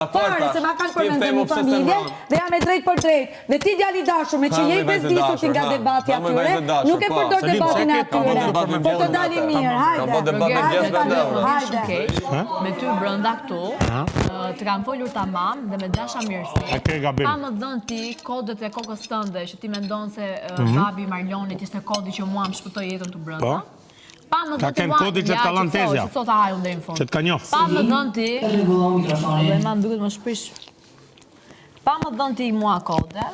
Fare, se ma kanë përmendur një familje dhe jam e drejt për drejt. Dhe ti djali dashur, me që je i bezdisur ti nga debati atyre, nuk e përdor debatin atyre. Po të dali mirë, hajde. Me ty brënda këtu, të kam folur tamam dhe me dasha mirësi. Pa më dhënë ti kodët e kokës tënde, që ti mendon se babi Marlonit ishte kodi që mua më shpëtoi jetën të brënda. Ka ken kodi që të kalon tezja. Që të ka njofë. Pa më dhënë ti... Dhe ma nduket më shpish. Pa më dhënë ti mua kode.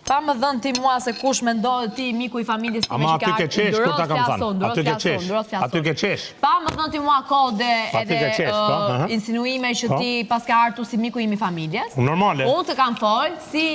Pa më dhënë ti mua se kush me ndodhe ti miku i familjes. Ama aty ke qesh, kur ta kam thënë. Aty ke qesh. Pa më dhënë ti mua kode edhe insinuime që ti pas ka artu si miku im i familjes. Normale. Unë të kam folë si...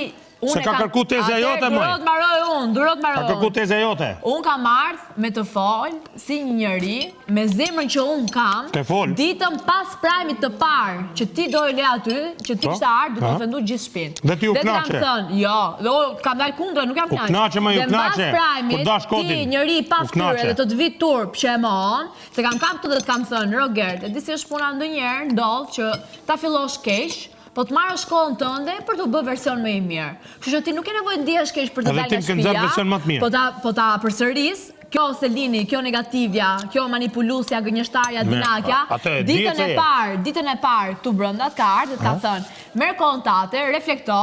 Se ka kërku tezja jote, mëj. Durot maroj unë. Ka kërku tezja jote. Unë kam ardhë me të folë si një njëri, me zemrën që unë kam, ditën pas prajmit të parë, që ti dojë le aty, që ti kështë ardhë, du të ofendu gjithë shpinë. Dhe ti u knaqe. Dhe të kam thënë, jo, dhe kam dalë kundre, nuk jam knaqe. U knaqe, ma ju knaqe. Dhe pas prajmit, ti njëri pas tyre dhe të të vitë turp që e mon, të kam kapë të dhe të kam thënë, Rogert, e disi është puna ndonjëherë, ndodhë që ta fillosh keq, po të marrë shkollën tënde për të bë version më i mirë. Kështu që ti nuk e nevojë ndihesh keq për të dalë nga shtëpia, po ta përsëris, kjo Selini, kjo negativja, kjo manipuluesja, gënjeshtarja, dinakja, ditën e parë këtu brenda të ka ardhur dhe të ka thënë, merr kontate, reflekto,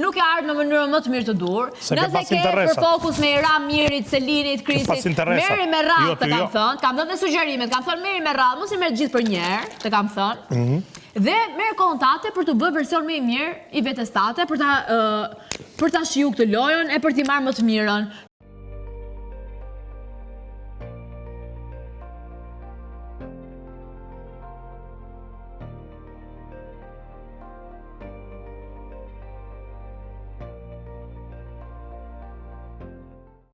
nuk e ardhë në mënyrën më të mirë të dur, nëse ke për fokus me Iram Mirit, Selinit, Krisit, meri me radhë të kam thënë, kam dhënë dhe sugjerimet, kam thënë meri me radhë, mos i merr gjithë për njerë, të kam thënë, dhe merë kontate për të bërë version më i mirë i vetes tate, për ta shiu këtë lojën e për t'i marrë më të mirën.